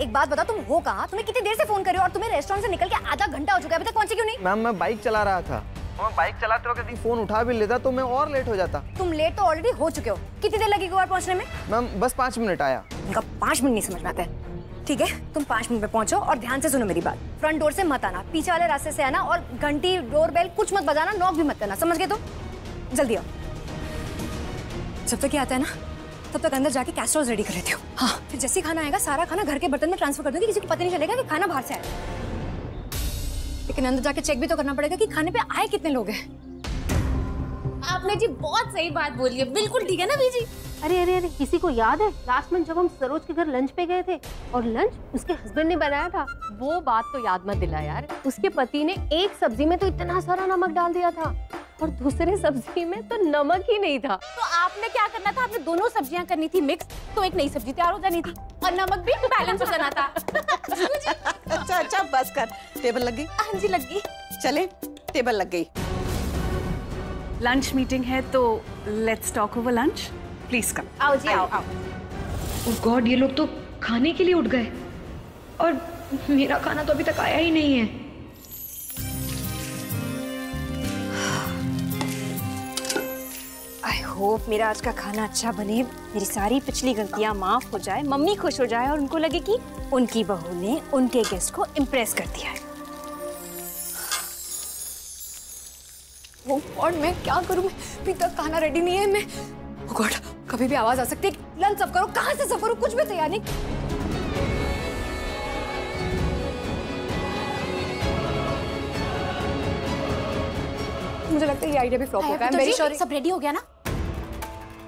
एक बात बताओ, तुम हो कहाँ? तुम्हें कितनी देर से फोन कर रहे हो और तुम्हें रेस्टोरेंट से निकल के आधा घंटा हो चुका है, अभी तक पहुंचे क्यों नहीं? मैम मैं बाइक चला रहा था, मैं बाइक चलाते वक्त यदि फोन उठा भी लेता तो मैं और लेट हो जाता। तुम लेट तो ऑलरेडी हो चुके हो। कितनी देर लगेगी और पहुंचने में? मैम बस 5 मिनट आया। उनका 5 मिनट नहीं समझ में आता है। ठीक है, तुम 5 मिनट में पहुंचो और ध्यान से सुनो मेरी बात। फ्रंट डोर से मत आना, पीछे वाले रास्ते से आना और घंटी डोरबेल कुछ मत बजाना, नॉक भी मत करना, समझ गए? तो जल्दी आओ। जब तक ये आता है ना तब तक अंदर जाके कैसरोल रेडी कर लेती हूँ। हाँ, फिर जैसे ही खाना आएगा सारा खाना घर के बर्तन में ट्रांसफर कर दूंगी, किसी को पता नहीं चलेगा कि खाना बाहर से आया। लेकिन अंदर जाके चेक भी तो करना पड़ेगा कि खाने पे आए कितने लोग हैं। आपने जी बहुत सही बात बोली है, बिल्कुल ठीक है ना बीजी? अरे अरे अरे, किसी को याद है लास्ट मंथ जब हम सरोज के घर लंच पे गए थे और लंच उसके हस्बैंड ने बनाया था? वो बात तो याद मत दिला यार। उसके पति ने एक सब्जी में तो इतना सारा नमक डाल दिया था और दूसरे सब्जी में तो नमक ही नहीं था। तो आपने क्या करना था? आपने दोनों सब्जियां करनी थी मिक्स, तो एक नई सब्जी तैयार हो जानी थी और नमक भी बैलेंस हो जाना था। अच्छा अच्छा बस कर। टेबल लग गई? हाँ जी लग गई। चले, टेबल लग गई। लंच मीटिंग है तो let's talk over lunch. Please come. आओ जी आओ आओ। ओह गॉड, ये लोग तो खाने के लिए उठ गए और मेरा खाना तो अभी तक आया ही नहीं है। आई होप मेरा आज का खाना अच्छा बने, मेरी सारी पिछली गलतियां माफ हो जाए, मम्मी खुश हो जाए और उनको लगे कि उनकी बहू ने उनके गेस्ट को इम्प्रेस कर दिया है। और मैं क्या करूं? अभी तक खाना रेडी नहीं है। मैं गॉड, कभी भी आवाज आ सकती है। लंच सर्व करो, कहां से सर्व करूं? कुछ भी तैयार नहीं। मुझे लगता है ये आइडिया भी फ्लॉप हो गया। मेरी सॉरी। सब रेडी हो गया ना?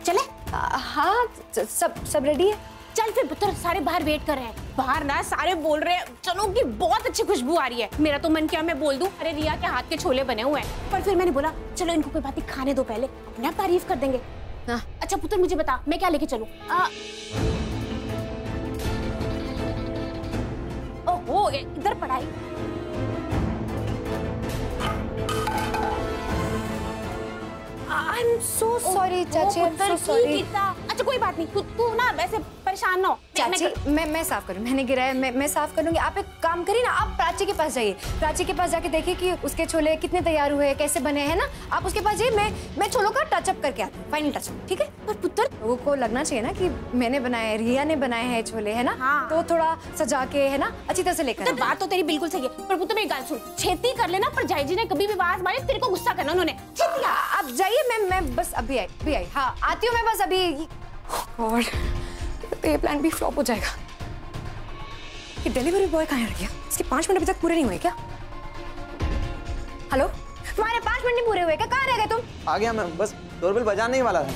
चले? हाँ सब रेडी है। चल फिर पुत्र, सारे बाहर वेट कर रहे हैं। बाहर ना सारे बोल रहे हैं चलो कि बहुत अच्छी खुशबू आ रही है। मेरा तो मन किया मैं बोल दूं अरे रिया के हाथ के छोले बने हुए हैं, पर फिर मैंने बोला चलो इनको कोई बात नहीं, खाने दो पहले, अपने आप तारीफ कर देंगे। हाँ। अच्छा पुत्र मुझे बता मैं क्या लेके चलूं? ओहो इधर पढ़ाई। I'm so sorry चाची, I'm so sorry। अच्छा कोई बात नहीं, तू ना वैसे परेशान ना हो। चाची मैं साफ करूँ, मैंने गिराया, मैं साफ कर लूंगी। आप एक काम करिए ना, आप प्राची के पास जाइए, प्राची के पास जाके देखिए कि उसके छोले कितने तैयार हुए, कैसे बने हैं ना। आप उसके पास जाइए, मैं छोलों का टचअप करके आती हूँ, फाइनल टचअप। ठीक है? पर पुत्र लोगों को लगना चाहिए ना कि मैंने बनाया है, रिया ने बनाए हैं छोले, है ना? हाँ। तो थोड़ा सजा के, है ना, अच्छी तरह से लेकर। तो बात तो तेरी बिल्कुल सही है, पर पुत्र मेरी बात सुन, छेती कर लेना। पर जय जी ने कभी भी आवाज मारी तेरे को गुस्सा करना उन्होंने। आप जाइए, मैं बस अभी आई। हाँ आती हूँ मैं बस अभी। और ये प्लान भी फ्लॉप हो जाएगा। ये डिलीवरी बॉय कहाँ रह गया? इसके 5 मिनट अभी तक पूरे नहीं हुए क्या? हेलो, तुम्हारे 5 मिनट नहीं पूरे हुए क्या? कहाँ रह गए तुम? आ गया मैं, बस डोरबेल बजाने ही वाला था।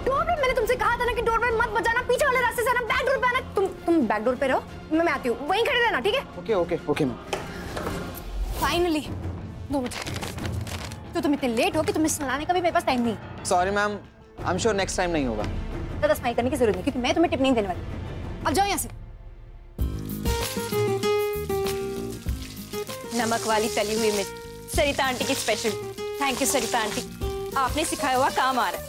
डोरबेल? मैंने तुमसे कहा था ना कि डोरबेल मत बजाना, पीछे वाले रास्ते से आना, बैक डोर पे आना। तुम बैक डोर पे रहो, मैं आती हूँ, वहीं खड़े रहना। ठीक है? Okay okay okay ma'am. Finally 2 बजे। तो तुम इतने लेट हो कि तुम्हें सुनाने का भी मेरे पास टाइम नहीं। Sorry ma'am, I am sure next time नहीं होगा। ज्यादा स्माइल करने की जरूरत नहीं, क्योंकि मैं तुम्हें टिप नहीं देने वाली। अब जाओ यहाँ से। नमक वाली तली हुई मिर्च सरिता आंटी की special. Thank you Sarita aunty, आपने सिखाया हुआ काम आ रहा है।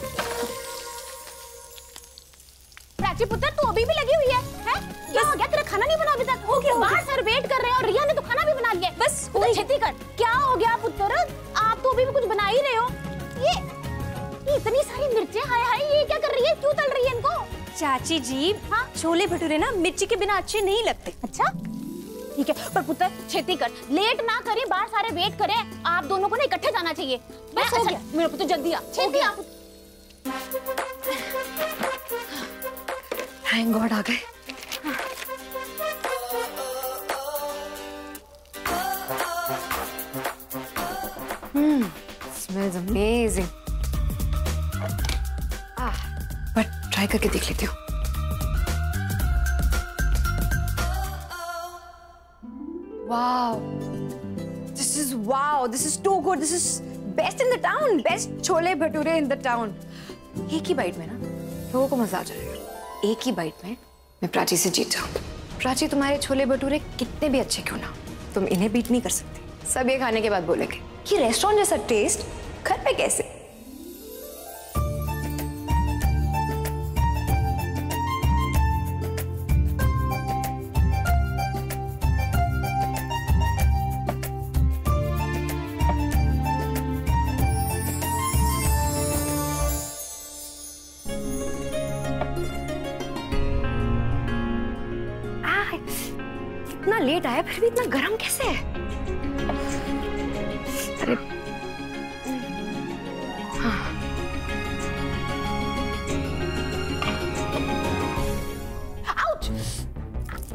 प्राची पुत्र तू अभी भी लगी हुई है? क्या हो गया? तेरा खाना नहीं बना अभी तक? हो गया, बाहर सर वेट कर रहे हैं और रिया ने तो खाना भी बना लिया है। बस तो छेती कर। क्या हो गया पुत्र? आप तो अभी भी कुछ बना ही रहे हो। ये इतनी सारी मिर्चें, हाय हाय, ये क्या कर रही है? क्यों तल रही है इनको? चाची जी, हाँ छोले भटूरे ना मिर्ची के बिना अच्छे नहीं लगते। अच्छा ठीक है, पर पुत्र छेती कर, लेट ना करे, बाहर सारे वेट करे। आप दोनों को ना इकट्ठे जाना चाहिए। बस हो गया मेरा पुत्र, जल्दी आ, छेती आ। थैंक गॉड आ गए। Smells amazing. बट ट्राई करके देख लेती हूँ। Wow, this is too good. This is best in the town. Best chole bhature in the town. एक ही बाइट में ना लोगों को मजा आ जाएगा। एक ही बाइट में मैं प्राची से जीत जाऊँ। प्राची, तुम्हारे छोले भटूरे कितने भी अच्छे क्यों ना, तुम इन्हें बीट नहीं कर सकती। सब ये खाने के बाद बोलेंगे कि रेस्टोरेंट जैसा टेस्ट घर पे कैसे। हाय, इतना लेट आया फिर भी इतना गर्म कैसे है? अरे हाँ। आउच!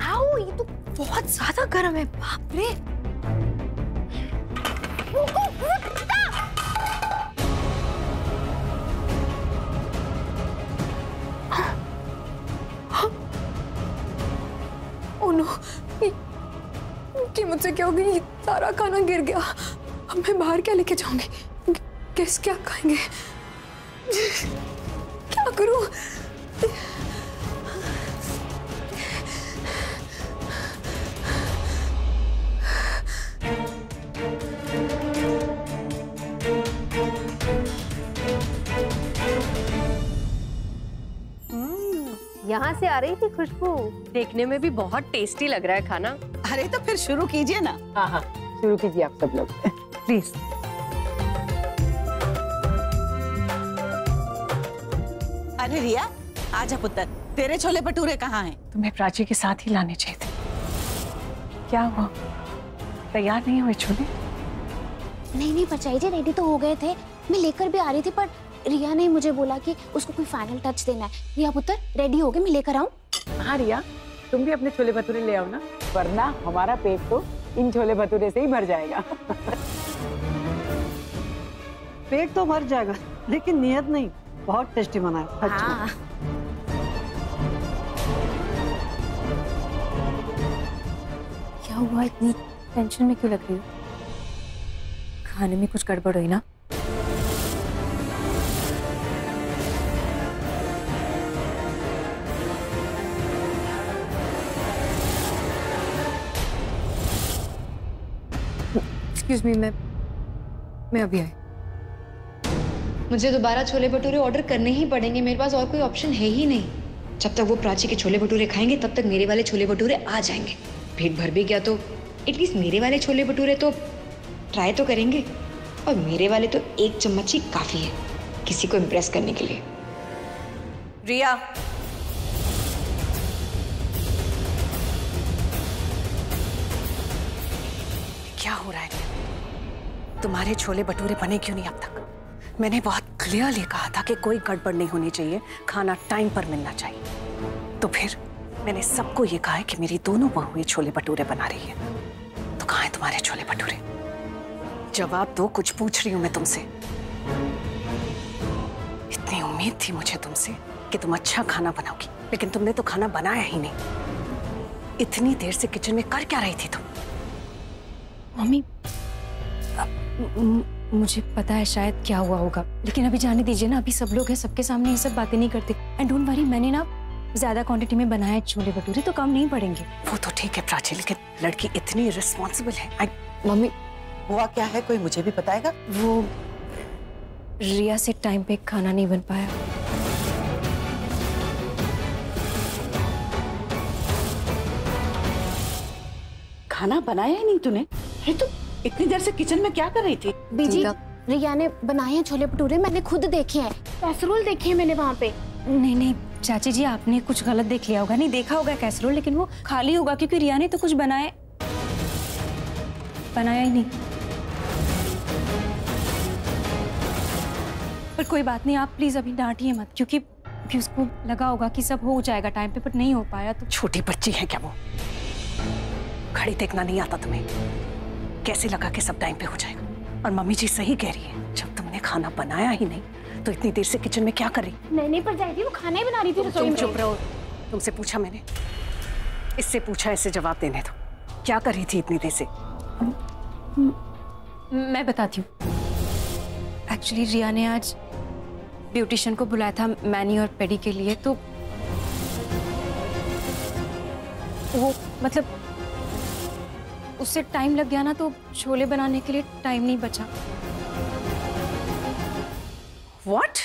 आओ, ये तो बहुत ज्यादा गर्म है, बाप रे। ओह नो, कि मुझसे क्या हो गई? सारा खाना गिर गया। अब मैं बाहर क्या लेके जाऊंगी? गेस्ट क्या खाएंगे? क्या करूं? यहाँ से आ रही थी खुशबू। देखने में भी बहुत टेस्टी लग रहा है खाना। अरे तो फिर शुरू कीजिए ना। हाँ हाँ, शुरू कीजिए आप सब लोग प्लीज। अरे रिया, आजा पुत्र, तेरे छोले भटूरे कहाँ हैं? तुम्हें प्राची के साथ ही लाने चाहिए थे। क्या हुआ, तैयार नहीं हुए छोले? नहीं परछाई जी, रेडी तो हो गए थे, मैं लेकर भी आ रही थी, पर रिया ने मुझे बोला कि उसको कोई फाइनल टच देना है। रिया पुत्र रेडी हो गए, मैं लेकर आऊं? हाँ रिया, तुम भी अपने छोले भटूरे ले आओ ना, वरना हमारा पेट तो इन छोले भटूरे से ही भर जाएगा। पेट तो भर जाएगा, लेकिन नियत नहीं। बहुत टेस्टी बना है। अच्छा। हाँ। क्या हुआ, इतनी टेंशन में क्यों लग रही हो? खाने में कुछ गड़बड़ हुई ना? एक्सक्यूज मी, मैं अभी आई। मुझे दोबारा छोले भटूरे ऑर्डर करने ही पड़ेंगे, मेरे पास और कोई ऑप्शन है ही नहीं। जब तक वो प्राची के छोले भटूरे खाएंगे तब तक मेरे वाले छोले भटूरे आ जाएंगे। पेट भर भी गया तो एटलीस्ट मेरे वाले छोले भटूरे तो ट्राई तो करेंगे, और मेरे वाले तो एक चम्मच ही काफी है किसी को इम्प्रेस करने के लिए। रिया, क्या हो रहा है? तुम्हारे छोले भटूरे बने क्यों नहीं अब तक? मैंने बहुत क्लियरली कहा था कि कोई गड़बड़ नहीं होनी चाहिए, खाना टाइम पर मिलना चाहिए। तो फिर मैंने सबको ये कहा है कि मेरी दोनों बहुएं छोले भटूरे बना रही है, तो कहाँ है तुम्हारे छोले भटूरे? जवाब दो, कुछ पूछ रही हूं मैं तुमसे। इतनी उम्मीद थी मुझे तुमसे कि तुम अच्छा खाना बनाओगी, लेकिन तुमने तो खाना बनाया ही नहीं। इतनी देर से किचन में कर क्या रही थी तुम? मम्मी, मुझे पता है शायद क्या हुआ होगा, लेकिन अभी जाने दीजिए ना। अभी सब लोग हैं, सबके सामने ये सब बातें नहीं करते। एंड डोंट वरी, मैंने ना ज्यादा क्वांटिटी में बनाए छोले भटूरे, तो कम नहीं पड़ेंगे। वो तो ठीक है प्राची, लेकिन लड़की इतनी रिस्पॉन्सिबल है। मम्मी हुआ क्या है, कोई मुझे भी बताएगा? वो रिया से टाइम पे खाना नहीं बन पाया। खाना बनाया ही नहीं तूने? अरे तू इतनी देर से किचन में क्या कर रही थी? बीजी, रिया ने बनाए हैं छोले भटूरे, मैंने खुद देखे हैं, कैसरोल देखे हैं मैंने वहाँ पे। नहीं चाची जी, आपने कुछ गलत देख लिया होगा। नहीं देखा होगा कैसरोल, लेकिन वो खाली होगा क्योंकि रिया ने तो कुछ बनाया ही नहीं। पर कोई बात नहीं, आप प्लीज अभी डांटिए मत, क्योंकि अभी उसको लगा होगा कि सब हो जाएगा टाइम पे, बट नहीं हो पाया तो। छोटी बच्ची है क्या वो? घड़ी देखना नहीं आता तुम्हें? कैसे लगा कि सब टाइम पे हो जाएगा? और मम्मी जी सही कह रही है, जब तुमने खाना बनाया ही नहीं तो इतनी देर से किचन में क्या कर रही? नहीं पर जाएगी, वो खाना ही बना रही थी रसोई में। चुप रहो, तुमसे पूछा मैंने, इससे पूछा, इससे जवाब देने दो। क्या कर रही थी इतनी देर से? मैं बताती हूँ। एक्चुअली रिया ने आज ब्यूटिशियन को बुलाया था मैनी और पेडी के लिए, तो वो मतलब उससे टाइम लग गया ना, तो छोले बनाने के लिए टाइम नहीं बचा। What?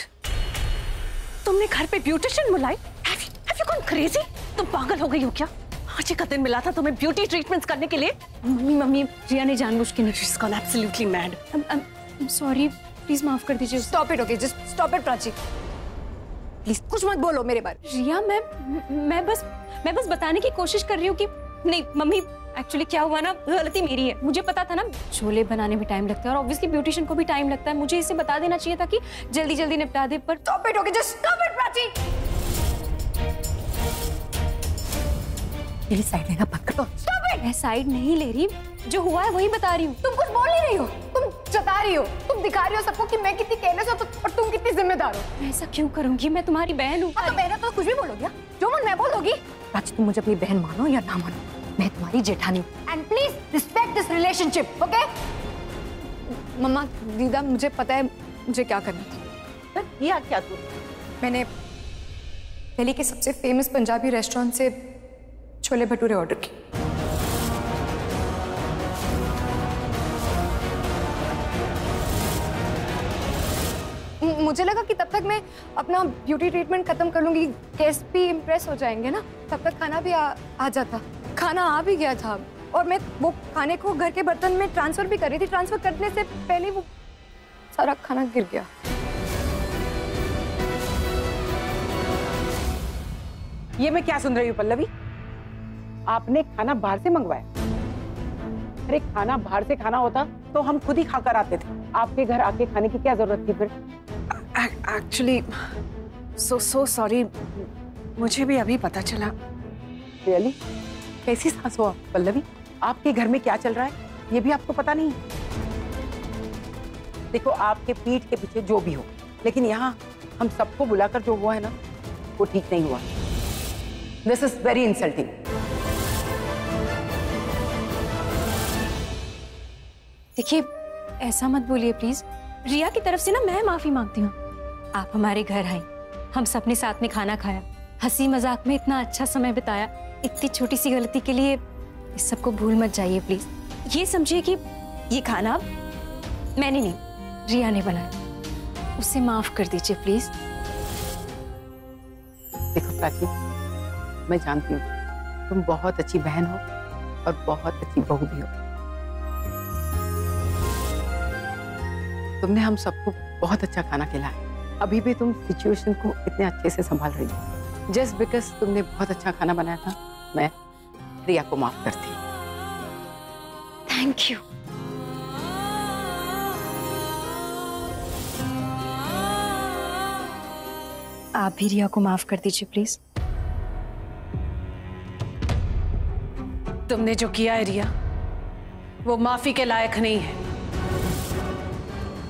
तुमने घर पे ब्यूटिशियन बुलाई? Have you gone crazy? तुम पागल हो गई हो क्या? आज ही का दिन मिला था तुम्हें ब्यूटी ट्रीटमेंट्स करने के लिए। मम्मी रिया ने जानबूझ के नहीं। She's gone absolutely mad. I'm sorry, please माफ कर दीजिए। Stop it, okay, just stop it Prachi. Please कुछ मत बोलो मेरे बारे। रिया, मैं बस मैं बस बताने की कोशिश कर रही हूँ कि नहीं मम्मी, एक्चुअली क्या हुआ ना, गलती मेरी है। मुझे पता था ना छोले बनाने में टाइम लगता है और ऑब्वियसली ब्यूटिशियन को भी टाइम लगता है। मुझे इसे बता देना चाहिए था कि जल्दी जल्दी निपटा दे, पर stop it, okay, just stop it Prachi. मेरी साइड लेना बंद कर दो। Stop it. मैं साइड नहीं ले रही, जो हुआ है वही बता रही हूँ। तुम कुछ बोल नहीं रही हो, तुम जता रही हो, तुम दिखा रही हो सबको कि मैं कितनी केयरलेस हूँ और तुम कितनी जिम्मेदार हो। मैं ऐसा क्यों करूंगी? मैं तुम्हारी बहन हूँ। तो बहन तो कुछ भी बोलोगी, जो मन मैं बोलोगी। प्राची, तुम मुझे अपनी बहन मानो या ना मानो, मैं तुम्हारी जेठानी हूँ। And please respect this relationship, okay? Mamma, दीदा, मुझे पता है मुझे क्या करना था। किया क्या तू? मैंने दिल्ली के सबसे फेमस पंजाबी रेस्टोरेंट से छोले भटूरे ऑर्डर किए। मुझे लगा कि तब तक मैं अपना ब्यूटी ट्रीटमेंट खत्म कर लूंगी, गेस्ट भी इम्प्रेस हो जाएंगे ना, तब तक खाना भी आ जाता। खाना आ भी गया था और मैं वो खाने को घर के बर्तन में ट्रांसफर भी कर रही थी। ट्रांसफर करने से पहले वो सारा खाना गिर गया। ये मैं क्या सुन रही हूँ पल्लवी? आपने खाना बाहर से मंगवाया? अरे खाना बाहर से खाना होता तो हम खुद ही खाकर आते थे। आपके घर आके खाने की क्या जरूरत थी फिर? एक्चुअली सो सॉरी, मुझे भी अभी पता चला। रियली? कैसी सास हो आप पल्लवी? आपके घर में क्या चल रहा है ये भी आपको पता नहीं? देखो, आपके पीठ के पीछे जो भी हो, लेकिन यहाँ हम सबको बुलाकर जो हुआ है ना, वो ठीक नहीं हुआ। This is very insulting. देखिए, ऐसा मत बोलिए प्लीज। रिया की तरफ से ना मैं माफी मांगती हूँ। आप हमारे घर आई, हम सबने साथ में खाना खाया, हंसी मजाक में इतना अच्छा समय बिताया। इतनी छोटी सी गलती के लिए इस सबको भूल मत जाइए प्लीज। ये समझिए कि ये खाना मैंने नहीं, रिया ने बनाया। उसे माफ कर दीजिए प्लीज। देखो प्राची, मैं जानती हूँ तुम बहुत अच्छी बहन हो और बहुत अच्छी बहू भी हो। तुमने हम सबको बहुत अच्छा खाना खिलाया। अभी भी तुम सिचुएशन को इतने अच्छे से संभाल रही हो। जस्ट बिकॉज तुमने बहुत अच्छा खाना बनाया था, मैं रिया को माफ करती हूँ। Thank you. आप भी रिया को माफ कर दीजिए प्लीज। तुमने जो किया है रिया, वो माफी के लायक नहीं है।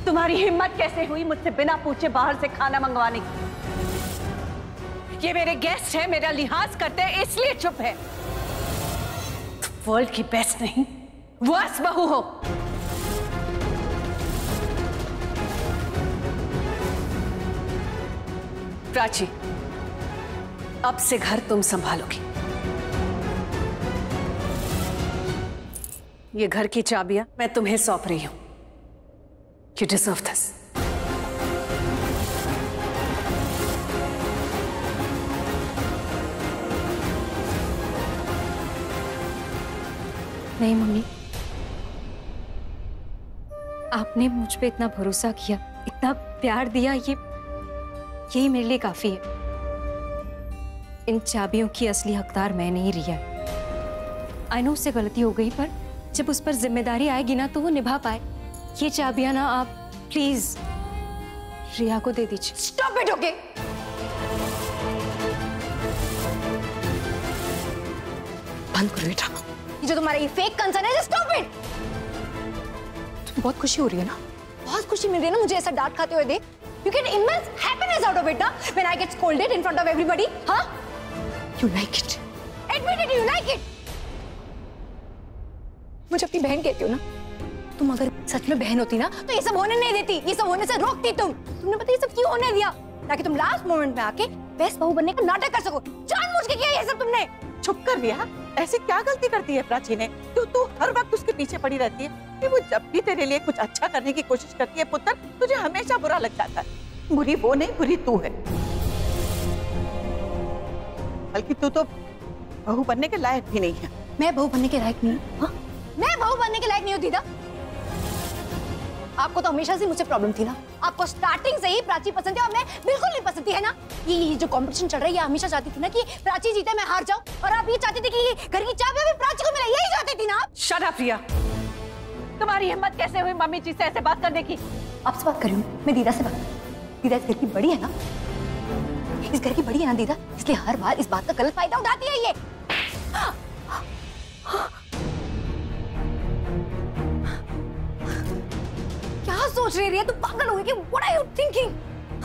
तुम्हारी हिम्मत कैसे हुई मुझसे बिना पूछे बाहर से खाना मंगवाने की? ये मेरे गेस्ट हैं, मेरा लिहाज करते हैं, इसलिए चुप है। तुम वर्ल्ड की बेस्ट नहीं, वर्स्ट बहू हो। प्राची, अब से घर तुम संभालोगी। ये घर की चाबियां मैं तुम्हें सौंप रही हूं। You deserve this. नहीं मम्मी, आपने मुझ पे इतना भरोसा किया, इतना प्यार दिया, यही मेरे लिए काफी है। इन चाबियों की असली हकदार मैं नहीं, रिया। आई नो उससे गलती हो गई, पर जब उस पर जिम्मेदारी आएगी ना तो वो निभा पाए। ये चाबियां ना आप प्लीज रिया को दे दीजिए। Stop it, okay? बंद करो ये ड्रामा। ये जो तुम्हारा ये फेक कंसर्न है, स्टॉप इट। तुम्हें बहुत खुशी हो रही है ना? बहुत खुशी मिल रही है ना मुझे ऐसा डांट खाते हुए देख? You get immense happiness out of it, ना? When I get scolded in front of everybody, huh? You like it? Admit it, you like it? मुझे अपनी बहन कहती हो ना? तुम अगर सच में बहन होती ना तो ये सब होने नहीं देती, ये सब होने से रोकती तुमने पता ये सब क्यों होने दिया? ताकि तुम लास्ट मोमेंट में आके बेस्ट बहू बनने का नाटक कर सको। जानबूझ के किया ये सब तुमने। चुप कर रिया, ऐसे क्या गलती करती है प्राची ने? तू हर वक्त उसके पीछे पड़ी रहती है कि वो जब भी तेरे लिए कुछ अच्छा करने की कोशिश करती है पुत्र, तुझे हमेशा बुरा लग जाता है। बुरी वो नहीं, बुरी तू है। बल्कि तू तो बहू बनने के लायक भी नहीं है। मैं बहू बनने के लायक नहीं हूँ? हाँ? मैं बहू बनने के लायक नहीं हूँ दीदा? आपको तो हमेशा से मुझसे प्रॉब्लम थी ना आपको स्टार्टिंग से ही प्राची पसंद है और मैं बिल्कुल नहीं पसंद थी, है ना? ये जो कंपटीशन चल रहा है, ये हमेशा चाहती थी ना कि प्राची जीते मैं हार जाऊं, और आप ये चाहती थी कि घर की चाबी भी प्राची को मिले, यही चाहती थी ना? शट अप रिया, तुम्हारी हिम्मत कैसे हुई मम्मी जी से ऐसे बात करने की? आपसे बात कर रही हूँ मैं, दीदा से बात। दीदा इस घर की बड़ी है ना, इस घर की बड़ी है ना दीदा, इसलिए हर बार इस बात का गलत फायदा उठाती है ये। क्या सोच रही है? तू पागल हो गई कि? What are you thinking?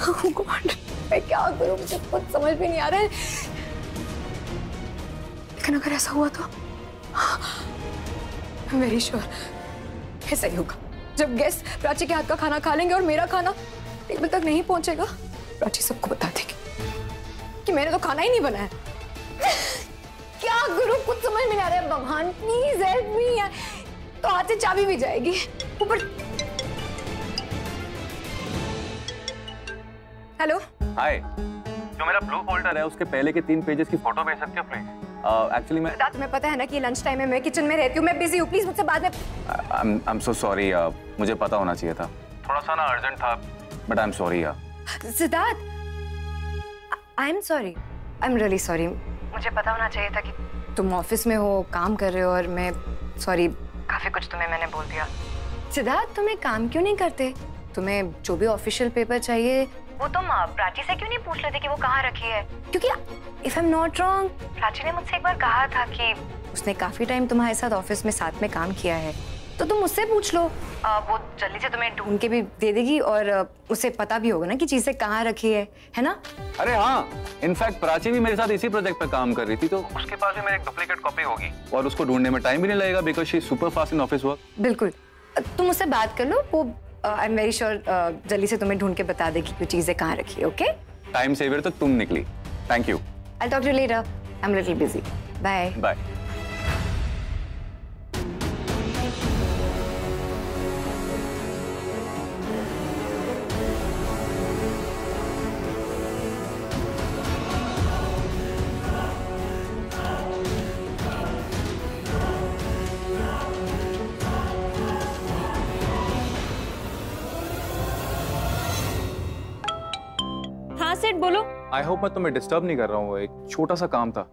Oh God, मैं क्या करूं? मुझे कुछ समझ भी नहीं आ रहा है। लेकिन अगर ऐसा हुआ तो I'm very sure ऐसा ही होगा। जब गेस्ट प्राची के हाथ का खाना खा लेंगे और मेरा खाना टेबल तक नहीं पहुंचेगा, प्राची सबको बता देगी कि मैंने तो खाना ही नहीं बनाया। क्या करूं? कुछ समझ में नहीं आ रहा है। भगवान प्लीज हेल्प मी। तो हाथ से चाबी भी जाएगी ऊपर। हेलो हाय, जो मेरा ब्लू फोल्डर है उसके पहले के 3 पेजेस की फोटो भेज सकते हो प्लीज? एक्चुअली मैं तुम्हें पता है ना कि लंच टाइम में मैं किचन में रहती हूँ, मैं बिजी हूँ, प्लीज मुझसे बाद में। आई एम सो सॉरी, मुझे पता होना चाहिए था, थोड़ा सा ना अर्जेंट था, but I am sorry Siddharth, I am sorry, I am really sorry. मुझे पता होना चाहिए था कि तुम ऑफिस में हो, काम कर रहे हो, और मैं सॉरी, काफी कुछ तुम्हें मैंने बोल दिया। सिद्धार्थ, तुम एक काम क्यों नहीं करते? तुम्हें जो भी ऑफिशियल पेपर चाहिए वो तुम प्राची से क्यों नहीं पूछ लेते कि वो कहाँ रखी है? क्योंकि if I am not wrong, Prachi ने मुझसे एक बार कहा था कि उसने काफी टाइम तुम्हारे साथ ऑफिस में साथ में काम किया है, तो तुम उससे पूछ लो। वो जल्दी से तुम्हें ढूंढ के भी दे देगी, और उसे पता भी होगा ना कि चीजें कहाँ रखी है ना? अरे हाँ, इनफैक्ट प्राची भी मेरे साथ इसी प्रोजेक्ट पर काम कर रही थी, तो उसके पास भी मेरी एक डुप्लीकेट कॉपी होगी, और उसको ढूंढने में टाइम भी नहीं लगेगा because she is super fast in office work. बिल्कुल, तुम उससे बात कर लो, वो आई एम वेरी श्योर जल्दी से तुम्हें ढूंढ के बता देगी कि चीजें कहाँ रखी है। ओके, टाइम सेवियर तो तुम निकली, thank you. I talk to you later, I am little busy, bye bye. हाँ सेठ, बोलो। आई होप मैं तुम्हें डिस्टर्ब नहीं कर रहा हूँ, एक छोटा सा काम था।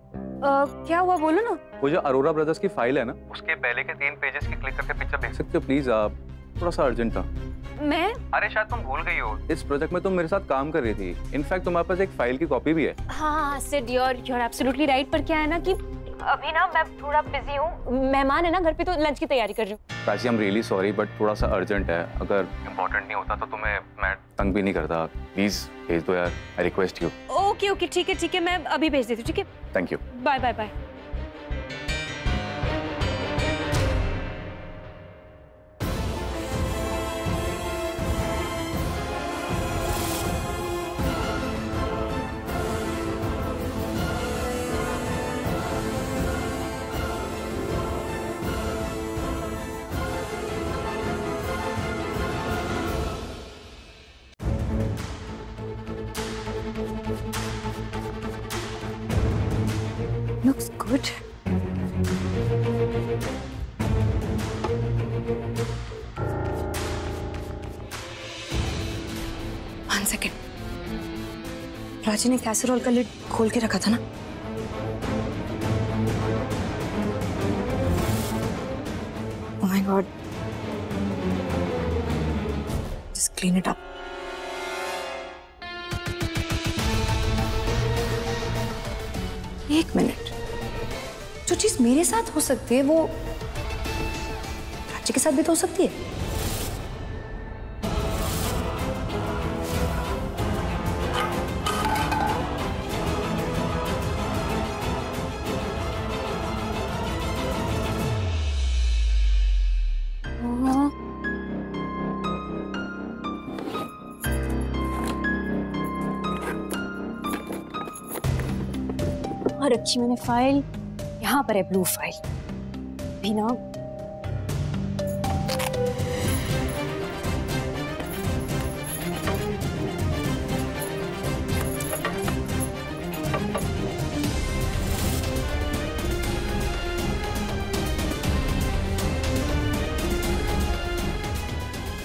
क्या हुआ, बोलो ना। वो जो अरोरा ब्रदर्स की फाइल है ना, उसके पहले के 3 पेजेस की क्लिक करके पिक्चर देख सकते हो प्लीज? आप थोड़ा सा अर्जेंट था। मैं? अरे शायद तुम भूल गई हो, इस प्रोजेक्ट में तुम मेरे साथ काम कर रही थी, इनफैक्ट तुम्हारे पास एक फाइल की कॉपी भी है। हाँ सेठ, you're absolutely right, पर क्या है ना कि अभी ना मैं थोड़ा बिजी हूँ, मेहमान है ना घर पे, तो लंच की तैयारी कर रही हूँ। Prachi, I am really sorry, but थोड़ा सा अर्जेंट है, अगर इम्पोर्टेंट नहीं होता तो तुम्हें मैं तंग भी नहीं करता, प्लीज भेज दो यार, I request you. Okay okay, ठीक है, मैं अभी भेज देती हूँ, ठीक है? Thank you, bye bye bye. Looks good. One second. Prachi ने कैसरोल का लिड खोल के रखा था ना? Oh my God. Just clean it up. एक मिनट, जो चीज मेरे साथ हो सकती है वो प्राची के साथ भी तो हो सकती है। रखी मैंने फाइल, यहाँ पर है ब्लू फाइल भी ना।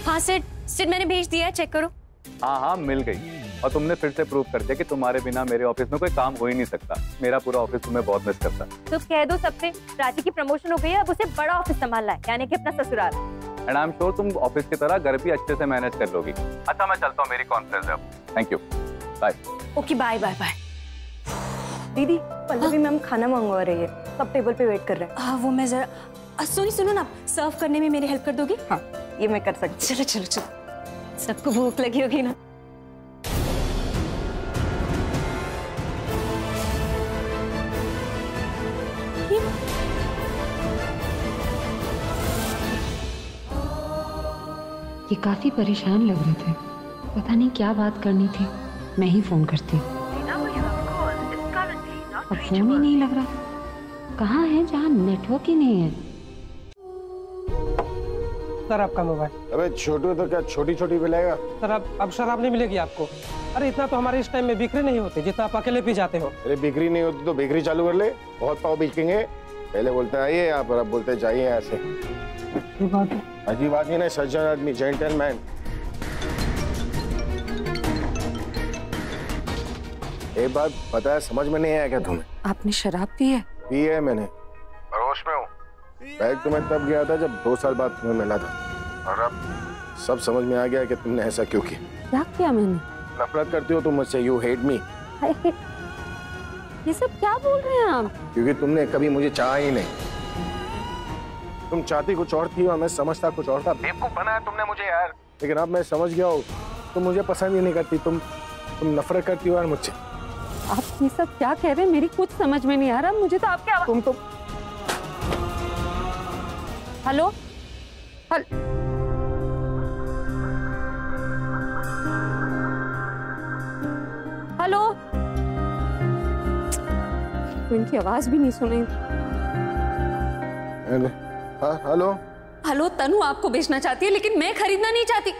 हाँ सेठ, मैंने भेज दिया है, चेक करो। हाँ हाँ मिल गई, और तुमने फिर से प्रूव कर दिया कि तुम्हारे बिना मेरे ऑफिस में कोई काम हो ही नहीं सकता। मेरा पूरा ऑफिस तुम्हें बहुत मिस करता है। तो कह दो सबसे, प्राची की प्रमोशन हो गई है, अब उसे बड़ा ऑफिस संभालना है, यानी कि अपना ससुराल। एंड आई एम श्योर तुम ऑफिस की तरह घर भी अच्छे से मैनेज कर लोगी। अच्छा मैं चलता हूँ, मेरी कॉन्फ्रेंस है अब। Thank you, bye. Okay bye bye bye. दीदी पल्लवी मैम खाना मंगवा रही है, सब टेबल पे वेट कर रहे हैं। हाँ वो मैं जरा सुनो ना, सर्व करने में मेरी हेल्प कर दोगी? हाँ ये मैं कर सकती। चलो चलो चलो, सबको भूख लगी होगी ना। ये काफी परेशान लग रहे थे, पता नहीं क्या बात करनी थी। मैं ही फोन करती हूँ। अब फोन ही नहीं लग रहा। कहाँ है जहाँ नेटवर्क ही नहीं है? सर आपका मोबाइल। अबे छोटू तो क्या छोटी छोटी मिलेगा? सर अब शराब नहीं मिलेगी आपको। अरे इतना तो हमारे इस टाइम में बिक्री नहीं होती जितना आप अकेले पी जाते हो। अरे बिक्री नहीं होती तो बिक्री चालू कर ले, बहुत पाव बिकेंगे। पहले बोलते आइए यहाँ पर, अब बोलते जाइए यहाँ से। अजीब बात नहीं ना, सज्जन आदमी, जेंटलमैन। एक बात पता है, समझ में नहीं आया क्या तुम्हें? आपने शराब पी है? पी है मैंने, होश में हूँ। बैग तुम्हें तब गया था जब 2 साल बाद तुम्हें मिला था, और अब सब समझ में आ गया कि तुमने ऐसा क्यों किया। क्या किया मैंने? नफरत करती हो तुम मुझसे, यू हेट मी। ये सब क्या बोल रहे हैं आप? क्योंकि तुमने कभी मुझे चाहा ही नहीं। तुम चाहती कुछ और थी और मैं समझता कुछ और था। बेवकूफ बनाया तुमने मुझे यार। लेकिन अब मैं समझ गया हूँ, तुम मुझे पसंद ही नहीं करती, तुम नफरत करती हो यार मुझसे। आप ये सब क्या कह रहे हैं? मेरी कुछ समझ में नहीं आ रहा। मुझे तो आपके तुम तो हेलो हेलो, तो इनकी आवाज भी नहीं सुनाई। हेलो हेलो, तनु आपको बेचना चाहती है लेकिन मैं खरीदना नहीं चाहती।